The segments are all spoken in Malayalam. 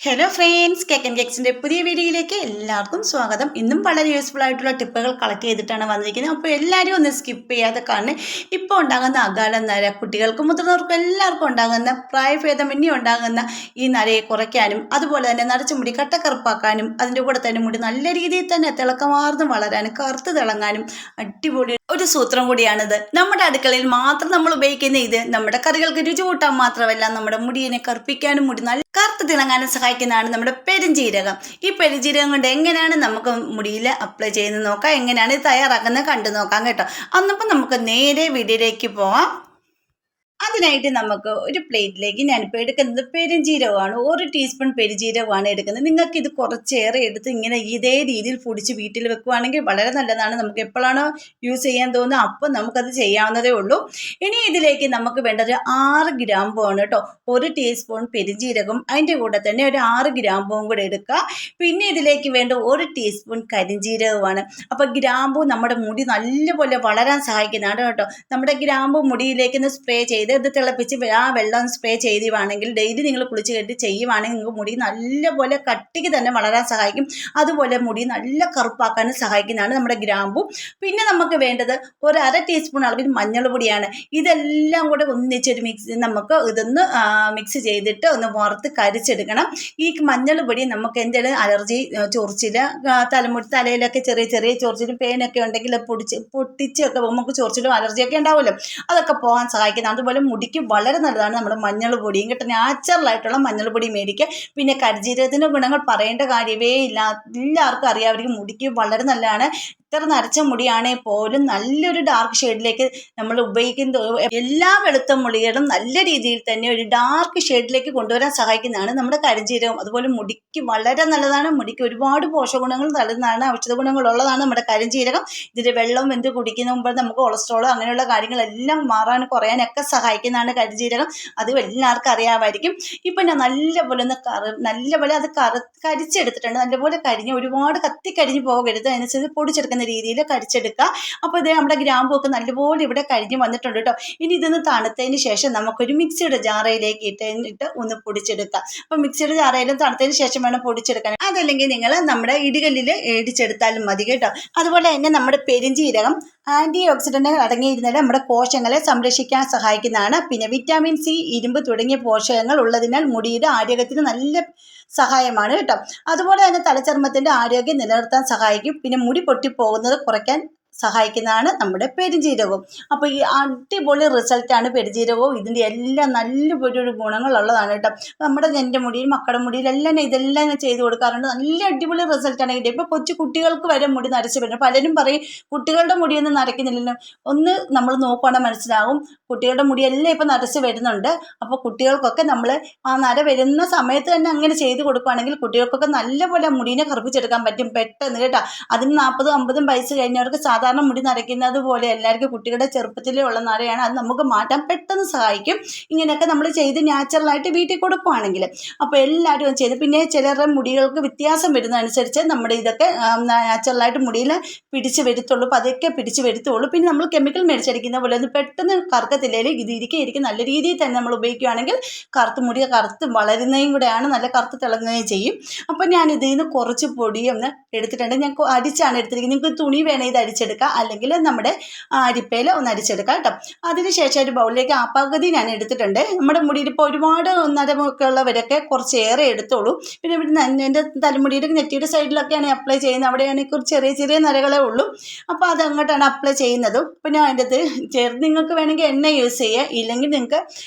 ഹലോ ഫ്രണ്ട്സ്, കേക്ക് ആൻഡ് കേക്സിൻ്റെ പുതിയ വീഡിയോയിലേക്ക് എല്ലാവർക്കും സ്വാഗതം. ഇന്നും വളരെ യൂസ്ഫുൾ ആയിട്ടുള്ള ടിപ്പുകൾ കളക്ട് ചെയ്തിട്ടാണ് വന്നിരിക്കുന്നത്. അപ്പോൾ എല്ലാവരും ഒന്ന് സ്കിപ്പ് ചെയ്യാതെ കാണുന്നത്. ഇപ്പോൾ ഉണ്ടാകുന്ന അകാല നര കുട്ടികൾക്കും മുതിർന്നവർക്കും എല്ലാവർക്കും ഉണ്ടാകുന്ന പ്രായഭേദമന്യേ ഉണ്ടാകുന്ന ഈ നരയെ കുറയ്ക്കാനും അതുപോലെ തന്നെ നരച്ച മുടി കട്ടക്കറുപ്പാക്കാനും അതിൻ്റെ കൂടെ തന്നെ മുടി നല്ല രീതിയിൽ തന്നെ തിളക്കമാർന്ന് വളരാനും കറുത്ത് തിളങ്ങാനും അടിപൊളി ഒരു സൂത്രം കൂടിയാണിത്. നമ്മുടെ അടുക്കളയിൽ മാത്രം നമ്മൾ ഉപയോഗിക്കുന്ന ഇത് നമ്മുടെ കറികൾക്ക് രുചി കൂട്ടാൻ മാത്രമല്ല നമ്മുടെ മുടിയെ കറുപ്പിക്കാനും മുടി നല്ല കറുത്ത് തിളങ്ങാനും സഹായിക്കുന്നതാണ് നമ്മുടെ പെരുംജീരകം. ഈ പെരുംജീരകം കൊണ്ട് എങ്ങനെയാണ് നമുക്ക് മുടിയിൽ അപ്ലൈ ചെയ്യുന്നത് നോക്കാം, എങ്ങനെയാണ് ഇത് തയ്യാറാക്കുന്നത് കണ്ടു നോക്കാം കേട്ടോ. അന്നപ്പോൾ നമുക്ക് നേരെ വീഡിയോയിലേക്ക് പോവാം. അതിനായിട്ട് നമുക്ക് ഒരു പ്ലേറ്റിലേക്ക് ഞാനിപ്പോൾ എടുക്കുന്നത് പെരുംജീരകമാണ്. 1 ടീസ്പൂൺ പെരുംജീരകമാണ് എടുക്കുന്നത്. നിങ്ങൾക്ക് ഇത് കുറച്ചേറെ എടുത്ത് ഇങ്ങനെ ഇതേ രീതിയിൽ പൊടിച്ച് വീട്ടിൽ വെക്കുകയാണെങ്കിൽ വളരെ നല്ലതാണ്. നമുക്ക് എപ്പോഴാണോ യൂസ് ചെയ്യാൻ തോന്നുന്നത് അപ്പോൾ നമുക്കത് ചെയ്യാവുന്നതേ ഉള്ളൂ. ഇനി ഇതിലേക്ക് നമുക്ക് വേണ്ടത് 6 ഗ്രാമ്പുമാണ് കേട്ടോ. 1 ടീസ്പൂൺ പെരുംജീരകം, അതിൻ്റെ കൂടെ തന്നെ ഒരു 6 ഗ്രാമ്പും കൂടെ എടുക്കുക. പിന്നെ ഇതിലേക്ക് വേണ്ട 1 ടീസ്പൂൺ കരിഞ്ജീരകമാണ്. അപ്പോൾ ഗ്രാമ്പു നമ്മുടെ മുടി നല്ലപോലെ വളരാൻ സഹായിക്കുന്നതാണ് കേട്ടോ. നമ്മുടെ ഗ്രാമ്പു മുടിയിലേക്ക് സ്പ്രേ ചെയ്ത് ഇത് തിളപ്പിച്ച് ആ വെള്ളം സ്പ്രേ ചെയ്യുവാണെങ്കിൽ ഡെയിലി നിങ്ങൾ കുളിച്ച് കെട്ടി ചെയ്യുവാണെങ്കിൽ നിങ്ങൾക്ക് മുടി നല്ലപോലെ കട്ടിക്ക് തന്നെ വളരാൻ സഹായിക്കും. അതുപോലെ മുടി നല്ല കറുപ്പാക്കാനും സഹായിക്കുന്നതാണ് നമ്മുടെ ഗ്രാമ്പു. പിന്നെ നമുക്ക് വേണ്ടത് ഒരു 1/2 ടീസ്പൂൺ അളവിൽ മഞ്ഞൾ പൊടിയാണ്. ഇതെല്ലാം കൂടെ ഒന്നിച്ചൊരു നമുക്ക് ഇതൊന്ന് മിക്സ് ചെയ്തിട്ട് ഒന്ന് വറുത്ത് കരിച്ചെടുക്കണം. ഈ മഞ്ഞൾ പൊടി നമുക്ക് എന്തെങ്കിലും അലർജി, ചൊറിച്ചിൽ, തലയിലൊക്കെ ചെറിയ ചെറിയ ചൊറിച്ചിലും പേനൊക്കെ ഉണ്ടെങ്കിൽ പൊട്ടിച്ചൊക്കെ നമുക്ക് ചൊറിച്ചിലും അലർജിയൊക്കെ ഉണ്ടാവുമല്ലോ, അതൊക്കെ പോകാൻ സഹായിക്കുന്നത്. അതുപോലെ മുടിക്ക് വളരെ നല്ലതാണ് നമ്മുടെ മഞ്ഞൾ പൊടിയും കേട്ടോ. നാച്ചുറലായിട്ടുള്ള മഞ്ഞൾ പൊടി മേടിക്കുക. പിന്നെ കരിഞ്ജീരകത്തിൻ്റെ ഗുണങ്ങൾ പറയേണ്ട കാര്യമേ ഇല്ല, എല്ലാവർക്കും അറിയാമായിരിക്കും. മുടിക്ക് വളരെ നല്ലതാണ്. ഇത്ര നരച്ച മുടിയാണെങ്കിൽ പോലും നല്ലൊരു ഡാർക്ക് ഷെയ്ഡിലേക്ക് നമ്മൾ ഉപയോഗിക്കുന്ന എല്ലാ വെളുത്ത മുടികളും നല്ല രീതിയിൽ തന്നെ ഒരു ഡാർക്ക് ഷെയ്ഡിലേക്ക് കൊണ്ടുവരാൻ സഹായിക്കുന്നതാണ് നമ്മുടെ കരിഞ്ജീരകം. അതുപോലെ മുടിക്ക് വളരെ നല്ലതാണ്. മുടിക്ക് ഒരുപാട് പോഷകഗുണങ്ങൾ നൽകുന്നതാണ്, ഔഷധ ഗുണങ്ങളുള്ളതാണ് നമ്മുടെ കരിഞ്ജീരകം. ഇതിൻ്റെ വെള്ളം വെന്ത് കുടിക്കുന്ന മുമ്പ് നമുക്ക് കൊളസ്ട്രോൾ അങ്ങനെയുള്ള കാര്യങ്ങളെല്ലാം മാറാൻ കുറയാനൊക്കെ സഹായിക്കുന്നതാണ് കരിഞ്ജീരകം. അത് എല്ലാവർക്കും അറിയാമായിരിക്കും. ഇപ്പം ഞാൻ നല്ലപോലെ നല്ലപോലെ അത് കരിച്ചെടുത്തിട്ടുണ്ട്. നല്ലപോലെ കരിഞ്ഞ് ഒരുപാട് കരിഞ്ഞ് പോകരുത്, അതിനനുസരിച്ച് പൊടിച്ചെടുക്കുന്ന രീതിയിൽ കരിച്ചെടുക്കുക. അപ്പോൾ ഇത് നമ്മുടെ ഗ്രാമ്പൊക്കെ നല്ലപോലെ ഇവിടെ കരിഞ്ഞ് വന്നിട്ടുണ്ട് കേട്ടോ. ഇനി ഇതൊന്ന് തണുത്തതിന് ശേഷം നമുക്കൊരു മിക്സിയുടെ ജാറയിലേക്ക് ഇട്ടിട്ട് ഒന്ന് പൊടിച്ചെടുക്കുക. അപ്പോൾ മിക്സിയുടെ ജാറയിലും തണുത്തതിന് ശേഷം വേണം പൊടിച്ചെടുക്കാൻ. അതല്ലെങ്കിൽ നിങ്ങൾ നമ്മുടെ ഇടികല്ലിൽ ഇടിച്ചെടുത്താലും മതി കേട്ടോ. അതുപോലെ തന്നെ നമ്മുടെ പെരുംജീരകം ആൻറ്റി ഓക്സിഡൻറ്റുകൾ അടങ്ങിയിരുന്നത് നമ്മുടെ കോശങ്ങളെ സംരക്ഷിക്കാൻ സഹായിക്കുന്നതാണ്. പിന്നെ വിറ്റാമിൻ സി, ഇരുമ്പ് തുടങ്ങിയ പോഷകങ്ങൾ ഉള്ളതിനാൽ മുടിയുടെ ആരോഗ്യത്തിന് നല്ല സഹായമാണ് കേട്ടോ. അതുപോലെ തന്നെ തലചർമ്മത്തിൻ്റെ ആരോഗ്യം നിലനിർത്താൻ സഹായിക്കും. പിന്നെ മുടി പൊട്ടിപ്പോകുന്നത് കുറയ്ക്കാൻ സഹായിക്കുന്നതാണ് നമ്മുടെ പെരുംജീരകവും. അപ്പോൾ ഈ അടിപൊളി റിസൾട്ടാണ് പെരുംജീരകവും. ഇതിൻ്റെ എല്ലാം നല്ലൊരു ഗുണങ്ങളുള്ളതാണ് കേട്ടോ. എൻ്റെ മുടിയിൽ, മക്കളുടെ മുടിയിലെല്ലാം ഇതെല്ലാം ഞാൻ ചെയ്ത് കൊടുക്കാറുണ്ട്. നല്ല അടിപൊളി റിസൾട്ടാണ് കിട്ടിയത്. ഇപ്പോൾ കൊച്ചു കുട്ടികൾക്ക് വരെ മുടി നരച്ച് വരുന്നത്. പലരും പറയും കുട്ടികളുടെ മുടിയൊന്നും നരയ്ക്കുന്നില്ലല്ലോ. ഒന്ന് നമ്മൾ നോക്കുകയാണെങ്കിൽ മനസ്സിലാകും, കുട്ടികളുടെ മുടിയെല്ലാം ഇപ്പോൾ നരച്ച് വരുന്നുണ്ട്. അപ്പോൾ കുട്ടികൾക്കൊക്കെ നമ്മൾ ആ നര വരുന്ന സമയത്ത് തന്നെ അങ്ങനെ ചെയ്ത് കൊടുക്കുകയാണെങ്കിൽ കുട്ടികൾക്കൊക്കെ നല്ലപോലെ മുടീനെ കറുപ്പിച്ചെടുക്കാൻ പറ്റും പെട്ടെന്ന് കേട്ടോ. അതിന് 40-50 വയസ്സ് കഴിഞ്ഞവർക്ക് സാധാരണ മുടി നരയ്ക്കുന്നത് പോലെ എല്ലാവർക്കും കുട്ടികളുടെ ചെറുപ്പത്തിലേ ഉള്ള നരയാണ്. അത് നമുക്ക് മാറ്റാൻ പെട്ടെന്ന് സഹായിക്കും ഇങ്ങനെയൊക്കെ നമ്മൾ ചെയ്ത് നാച്ചുറലായിട്ട് വീട്ടിൽ കൊടുക്കുകയാണെങ്കിൽ. അപ്പോൾ എല്ലാവരും ചെയ്ത്, പിന്നെ ചിലരുടെ മുടികൾക്ക് വ്യത്യാസം വരുന്നതനുസരിച്ച് നമ്മുടെ ഇതൊക്കെ നാച്ചുറലായിട്ട് മുടിയിൽ പിടിച്ച് വരുത്തുള്ളൂ. അപ്പോൾ അതൊക്കെ പിടിച്ച് വരുത്തുള്ളൂ. പിന്നെ നമ്മൾ കെമിക്കൽ മേടിച്ചടിക്കുന്ന പോലെ ഒന്ന് പെട്ടെന്ന് കറുക്കത്തില്ലെങ്കിൽ ഇത് ഇരിക്കും നല്ല രീതിയിൽ തന്നെ നമ്മൾ ഉപയോഗിക്കുകയാണെങ്കിൽ മുടി കറുത്ത് വളരുന്നതും കൂടെയാണ്, നല്ല കറുത്ത് തിളങ്ങുകയും ചെയ്യും. അപ്പോൾ ഞാൻ ഇതിൽ നിന്ന് കുറച്ച് പൊടിയൊന്ന് എടുത്തിട്ടുണ്ട്. ഞാൻ അരിച്ചാണ് എടുത്തിരിക്കുന്നത്. നിങ്ങൾക്ക് തുണി വേണേൽ ഇത് അരിച്ചെടുക്കാം, അല്ലെങ്കിൽ നമ്മുടെ അരിപ്പയിൽ ഒന്ന് അരിച്ചെടുക്കാം കേട്ടോ. അതിനുശേഷം ഒരു ബൗളിലേക്ക് പകുതി ഞാൻ എടുത്തിട്ടുണ്ട്. നമ്മുടെ മുടിയിൽ ഇപ്പോൾ ഒരുപാട് നരമൊക്കെ ഉള്ളവരൊക്കെ കുറച്ചേറെ എടുത്തോളൂ. പിന്നെ ഇവിടെ എൻ്റെ തലമുടിയുടെ നെറ്റിയുടെ സൈഡിലൊക്കെയാണ് അപ്ലൈ ചെയ്യുന്നത്. അവിടെയാണെങ്കിൽ കുറച്ച് ചെറിയ ചെറിയ നരകളേ ഉള്ളൂ. അപ്പോൾ അത് അങ്ങോട്ടാണ് അപ്ലൈ ചെയ്യുന്നതും. പിന്നെ അതിൻ്റെ ചേർത്ത് നിങ്ങൾക്ക് വേണമെങ്കിൽ എണ്ണ യൂസ് ചെയ്യുക, ഇല്ലെങ്കിൽ നിങ്ങൾക്ക്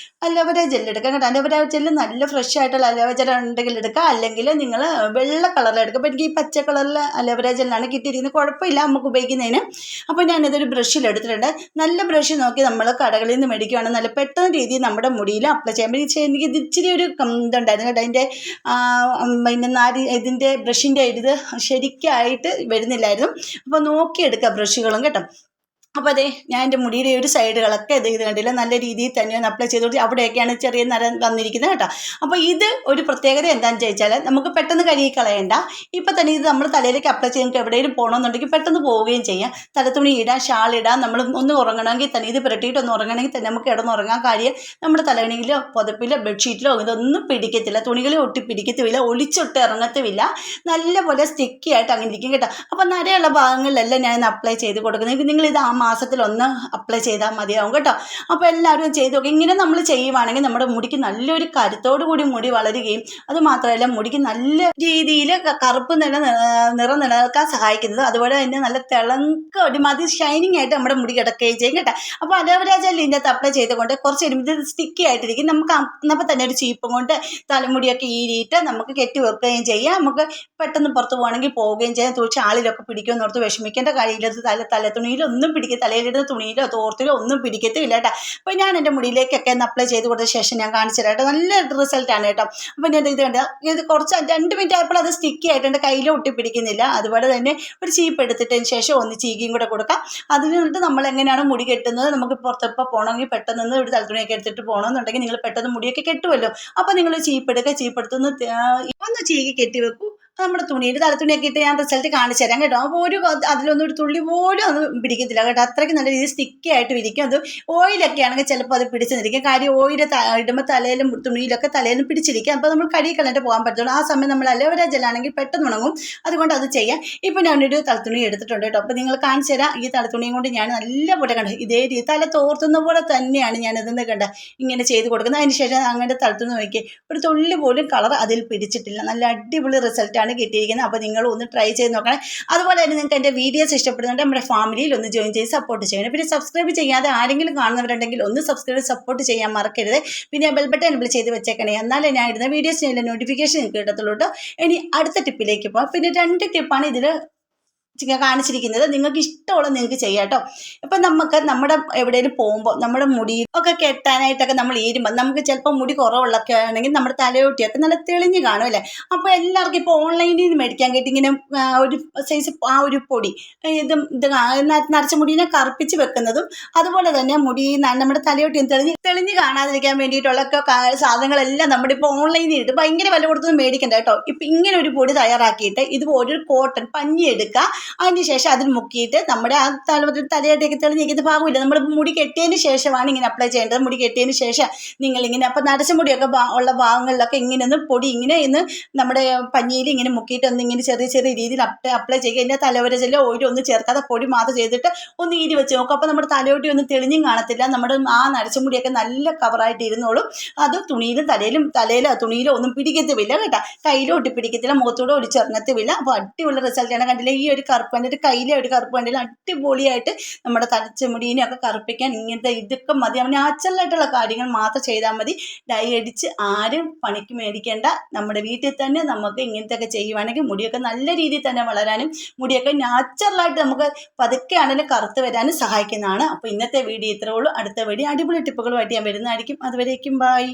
അലോവേര ജെൽ എടുക്കാം കേട്ടോ. അലോവേര ജെല്ല് നല്ല ഫ്രഷ് ആയിട്ടുള്ള അലോവേര ജെൽ ഉണ്ടെങ്കിൽ എടുക്കുക, അല്ലെങ്കിൽ നിങ്ങൾ വെള്ള കളറിൽ എടുക്കുക. അപ്പോൾ എനിക്ക് ഈ പച്ച കളറിൽ അലോവേര ജെല്ലാണ് കിട്ടിയിരിക്കുന്നത്, കുഴപ്പമില്ല നമുക്ക് ഉപയോഗിക്കുന്നതിന്. അപ്പോൾ ഞാനിതൊരു ബ്രഷിൽ എടുത്തിട്ടുണ്ട്. നല്ല ബ്രഷ് നോക്കി നമ്മൾ കടകളിൽ നിന്ന് മേടിക്കുകയാണ് നല്ല പെട്ടെന്ന് രീതിയിൽ നമ്മുടെ മുടിയിൽ അപ്ലൈ ചെയ്യാൻ പറ്റും. എനിക്ക് ഇത് ഇച്ചിരി ഒരു ഇതുണ്ടായിരുന്നു കേട്ടോ. അതിൻ്റെ പിന്നെ ഇതിൻ്റെ ബ്രഷിൻ്റെ ഇത് ശരിക്കായിട്ട് വരുന്നില്ലായിരുന്നു. അപ്പോൾ നോക്കിയെടുക്കുക ബ്രഷുകളും കേട്ടോ. അപ്പോൾ അതെ ഞാൻ എൻ്റെ മുടിയുടെ ഒരു സൈഡുകളൊക്കെ ഇത് കണ്ടില്ല നല്ല രീതിയിൽ തന്നെ ഒന്ന് അപ്ലൈ ചെയ്ത് കൊടുത്ത് അവിടെയൊക്കെയാണ് ചെറിയ നര വന്നിരിക്കുന്നത് കേട്ടോ. അപ്പോൾ ഇത് ഒരു പ്രത്യേകത എന്താണെന്ന് ചോദിച്ചാൽ നമുക്ക് പെട്ടെന്ന് കഴുകി കളയണ്ട. ഇപ്പം തന്നെ ഇത് നമ്മൾ തലയിലേക്ക് അപ്ലൈ ചെയ്ത് എവിടെയെങ്കിലും പോകണമെന്നുണ്ടെങ്കിൽ പെട്ടെന്ന് പോവുകയും ചെയ്യാം. തലത്തുണി ഇടാം, ഷാൾ ഇടാം. നമ്മൾ ഒന്ന് ഉറങ്ങണമെങ്കിൽ തന്നെ ഇത് പുരട്ടിയിട്ടൊന്ന് ഉറങ്ങണമെങ്കിൽ തന്നെ നമുക്ക് കിടന്നുറങ്ങാൻ കാര്യം നമ്മുടെ തലവണിയിലോ പുതപ്പിലോ ബെഡ്ഷീറ്റിലോ ഇതൊന്നും പിടിക്കത്തില്ല, തുണികളെ ഒട്ടി പിടിക്കത്തുമില്ല, ഒളിച്ചൊട്ട് ഇറങ്ങത്തുമില്ല, നല്ലപോലെ സ്റ്റിക്കി ആയിട്ട് അങ്ങനെ ഇരിക്കും കേട്ടോ. അപ്പോൾ നരയുള്ള ഭാഗങ്ങളിലെല്ലാം ഞാൻ അപ്ലൈ ചെയ്ത് കൊടുക്കുന്നത്. നിങ്ങളിത് മാസത്തിലൊന്ന് അപ്ലൈ ചെയ്താൽ മതിയാവും കേട്ടോ. അപ്പോൾ എല്ലാവരും ചെയ്ത് നോക്കുക. ഇങ്ങനെ നമ്മൾ ചെയ്യുവാണെങ്കിൽ നമ്മുടെ മുടിക്ക് നല്ലൊരു കരുത്തോടു കൂടി മുടി വളരുകയും അതുമാത്രമല്ല മുടിക്ക് നല്ല രീതിയിൽ കറുപ്പ് നിറം നിലനിൽക്കാൻ സഹായിക്കുന്നത്. അതുപോലെ തന്നെ നല്ല തിളങ്ക ഒരുമാതിരി ഷൈനിങ് ആയിട്ട് നമ്മുടെ മുടി കിടക്കുകയും ചെയ്യും കേട്ടോ. അപ്പോൾ അലോവേര ജെൽ ഇതിൻ്റെ അപ്ലൈ ചെയ്തുകൊണ്ട് കുറച്ച് ഇത് സ്റ്റിക്കി ആയിട്ടിരിക്കും. നമുക്ക് അപ്പോൾ തന്നെ ഒരു ചീപ്പും കൊണ്ട് തലമുടിയൊക്കെ ഈരിയിട്ട് നമുക്ക് കെട്ടി വെക്കുകയും ചെയ്യാം. നമുക്ക് പെട്ടെന്ന് പുറത്ത് പോകണമെങ്കിൽ പോവുകയും ചെയ്യാം. ഷാളിലൊക്കെ പിടിക്കുമെന്ന് ഓർത്ത് വിഷമിക്കേണ്ട കാര്യമില്ല. തലത്തുണിയിലൊന്നും തലയിലിടുന്ന തുണിയിലോ തോർത്തിലോ ഒന്നും പിടിക്കത്തില്ല കേട്ടോ. അപ്പോൾ ഞാൻ എൻ്റെ മുടിയിലേക്കൊക്കെ ഒന്ന് അപ്ലൈ ചെയ്ത് കൊടുത്ത ശേഷം ഞാൻ കാണിച്ചു തരാം കേട്ടോ. നല്ല റിസൾട്ടാണ് കേട്ടോ. അപ്പോൾ ഞാൻ ഇത് കണ്ട ഇത് കുറച്ച് 2 മിനിറ്റ് ആയപ്പോൾ അത് സ്റ്റിക്കി ആയിട്ട് എൻ്റെ കയ്യിൽ ഒട്ടി പിടിക്കുന്നില്ല. അതുപോലെ തന്നെ ഒരു ചീപ്പ് എടുത്തിട്ടതിന് ശേഷം ഒന്ന് ചീകിയും കൂടെ കൊടുക്കാം. അതിന് വേണ്ടിയിട്ട് നമ്മൾ എങ്ങനെയാണ് മുടി കെട്ടുന്നത്, നമുക്ക് പുറത്തൊക്കെ പോകണമെങ്കിൽ പെട്ടെന്ന് ഒരു തലത്തുണിയൊക്കെ എടുത്തിട്ട് പോകണമെന്നുണ്ടെങ്കിൽ നിങ്ങൾ പെട്ടെന്ന് മുടിയൊക്കെ കെട്ടുമല്ലോ. അപ്പോൾ നിങ്ങൾ ചീപ്പ് എടുക്കുക, ചീപ്പ് എടുത്തൊന്ന് ഒന്ന് ചീകി കെട്ടി വെക്കൂ. നമ്മുടെ തുണിയിൽ തലത്തുണിയൊക്കെ ഇട്ട് ഞാൻ റിസൾട്ട് കാണിച്ചു തരാം കേട്ടോ. അപ്പോൾ അതിലൊന്നും ഒരു തുള്ളി പോലും അത് പിടിക്കത്തില്ല കേട്ടോ. അത്രയ്ക്ക് നല്ല രീതിയിൽ സ്റ്റിക്കി ആയിട്ട് ഇരിക്കും. അത് ഓയിലൊക്കെ ആണെങ്കിൽ ചിലപ്പോൾ അത് പിടിച്ചു നിൽക്കും. കാര്യം ഓയിൽ ഇടുമ്പോൾ തലയിലും തുണിയിലൊക്കെ തലയിലും പിടിച്ചിരിക്കും. അപ്പോൾ നമ്മൾ കഴുകി കളഞ്ഞിട്ട് പോകാൻ പറ്റുള്ളൂ. ആ സമയം നമ്മൾ അലോവേര ജെല്ലാണെങ്കിൽ പെട്ടെന്ന് ഉണങ്ങും. അതുകൊണ്ട് അത് ചെയ്യാം. ഇപ്പോൾ ഞാനൊരു തലത്തുണി എടുത്തിട്ടുണ്ട് കേട്ടോ. അപ്പോൾ നിങ്ങൾ കാണിച്ചു തരാം. ഈ തലത്തുണിയും കൊണ്ട് ഞാൻ നല്ലപോലെ കണ്ടു ഇതേ രീതി തല തോർത്തുന്ന പോലെ തന്നെയാണ് ഞാൻ ഇതെന്ന് കണ്ട ഇങ്ങനെ ചെയ്ത് കൊടുക്കുന്നത്. അതിന് ശേഷം അങ്ങനെ തലത്തുനിന്ന് നോക്കി ഒരു തുള്ളി പോലും കളർ അതിൽ പിടിച്ചിട്ടില്ല. നല്ല അടിപൊളി റിസൾട്ടാണ് കിട്ടിയിരിക്കുന്നത്. അപ്പോൾ നിങ്ങൾ ഒന്ന് ട്രൈ ചെയ്ത് നോക്കണം. അതുപോലെ തന്നെ നിങ്ങൾക്ക് എൻ്റെ വീഡിയോസ് ഇഷ്ടപ്പെടുന്നുണ്ട് നമ്മുടെ ഫാമിലിയിൽ ഒന്ന് ജോയിൻ ചെയ്ത് സപ്പോർട്ട് ചെയ്യണം. പിന്നെ സബ്സ്ക്രൈബ് ചെയ്യാതെ ആരെങ്കിലും കാണുന്നവരുണ്ടെങ്കിൽ ഒന്ന് സബ്സ്ക്രൈബ് സപ്പോർട്ട് ചെയ്യാൻ മറക്കരുത്. പിന്നെ ബെൽ ബട്ടൺ എനേബിൾ ചെയ്ത് വെച്ചേക്കണേ. എന്നാലേ ഞാൻ ഇടുന്ന വീഡിയോസിനുള്ള നോട്ടിഫിക്കേഷൻ നിങ്ങൾക്ക് കിട്ടത്തുള്ളൂ കേട്ടോ. ഇനി അടുത്ത ടിപ്പിലേക്ക് പോകാം. പിന്നെ 2 ടിപ്പാണ് ഇതിൽ കാണിച്ചിരിക്കുന്നത്. നിങ്ങൾക്ക് ഇഷ്ടമുള്ള നിങ്ങൾക്ക് ചെയ്യാം കേട്ടോ. ഇപ്പം നമുക്ക് നമ്മുടെ എവിടെയെങ്കിലും പോകുമ്പോൾ നമ്മുടെ മുടി ഒക്കെ കെട്ടാനായിട്ടൊക്കെ നമ്മൾ ഈരുമ്പോൾ നമുക്ക് ചിലപ്പോൾ മുടി കുറവുള്ളൊക്കെ ആണെങ്കിൽ നമ്മുടെ തലയോട്ടിയൊക്കെ നല്ല തെളിഞ്ഞ് കാണും അല്ലേ. അപ്പോൾ എല്ലാവർക്കും ഇപ്പോൾ ഓൺലൈനിൽ നിന്ന് മേടിക്കാൻ കിട്ടി ഇങ്ങനെ ഒരു സൈസ് ആ ഒരു പൊടി ഇത് നരച്ച മുടീനെ കറുപ്പിച്ച് വെക്കുന്നതും അതുപോലെ തന്നെ മുടി നമ്മുടെ തലയോട്ടിയും തെളിഞ്ഞ് കാണാതിരിക്കാൻ വേണ്ടിയിട്ടുള്ള സാധനങ്ങളെല്ലാം നമ്മുടെ ഇപ്പോൾ ഓൺലൈനിൽ ഇട്ട് ഭയങ്കര വില കൊടുത്തൊന്നും മേടിക്കണ്ട കേട്ടോ. ഇപ്പം ഇങ്ങനെ ഒരു പൊടി തയ്യാറാക്കിയിട്ട് ഇത് ഒരു കോട്ടൺ പഞ്ഞി എടുക്കുക. അതിന് ശേഷം അതിൽ മുക്കിയിട്ട് നമ്മുടെ ആ തലയോട്ടേക്ക് തെളിഞ്ഞിരിക്കുന്ന ഭാഗമില്ല, നമ്മൾ മുടി കെട്ടിയതിന് ശേഷമാണ് ഇങ്ങനെ അപ്ലൈ ചെയ്യേണ്ടത്. മുടി കെട്ടിയതിന് ശേഷം നിങ്ങളിങ്ങനെ അപ്പോൾ നരച്ച മുടിയൊക്കെ ഉള്ള ഭാഗങ്ങളിലൊക്കെ ഇങ്ങനെ ഒന്ന് പൊടി ഇങ്ങനെ ഇന്ന് നമ്മുടെ പഞ്ഞിയിൽ ഇങ്ങനെ മുക്കിയിട്ട് ഒന്നിങ്ങനെ ചെറിയ ചെറിയ രീതിയിൽ അപ്ലൈ ചെയ്യുക. എൻ്റെ തലവര ചെല്ല ഓയിൽ ഒന്നും ചേർക്കാതെ പൊടി മാത്രം ചെയ്തിട്ട് ഒന്ന് ഈരി വെച്ച് നോക്കും. അപ്പോൾ നമ്മുടെ തലയോട്ടി ഒന്നും തെളിഞ്ഞും കാണത്തില്ല. നമ്മുടെ ആ നരച്ച മുടിയൊക്കെ നല്ല കവറായിട്ട് ഇരുന്നോളും. അത് തുണിയിലും തലയിലോ തുണിയിലോ ഒന്നും പിടിക്കത്തുമില്ല കേട്ടോ. കയ്യിലും ഒട്ടി പിടിക്കത്തില്ല, മുഖത്തൂടെ ഒടിച്ചിറങ്ങത്തുമില്ല. അപ്പോൾ അടിപൊളി റിസൾട്ടാണ്. കണ്ടില്ല ഈ ഒരു കറുപ്പ് കണ്ടിട്ട് കയ്യിലെ ഒരു കറുപ്പ് കണ്ടില്ല അടിപൊളിയായിട്ട് നമ്മുടെ തലച്ചമുടീനെയൊക്കെ കറുപ്പിക്കാൻ ഇതൊക്കെ മതി. നാച്ചുറലായിട്ടുള്ള കാര്യങ്ങൾ മാത്രം ചെയ്താൽ മതി. ഡൈ അടിച്ച് ആരും പണിക്ക് മേടിക്കേണ്ട. നമ്മുടെ വീട്ടിൽ തന്നെ നമുക്ക് ഇങ്ങനത്തെയൊക്കെ ചെയ്യുവാണെങ്കിൽ മുടിയൊക്കെ നല്ല രീതിയിൽ തന്നെ വളരാനും മുടിയൊക്കെ നാച്ചുറലായിട്ട് നമുക്ക് പതുക്കെ ആണെങ്കിലും കറുത്ത് വരാനും സഹായിക്കുന്നതാണ്. അപ്പോൾ ഇന്നത്തെ വീഡിയോ ഇത്രേ ഉള്ളൂ. അടുത്ത വീഡിയോ അടിപൊളി ടിപ്പുകളുമായിട്ട് ഞാൻ വരുന്നതായിരിക്കും. അതുവരേക്കും ബൈ.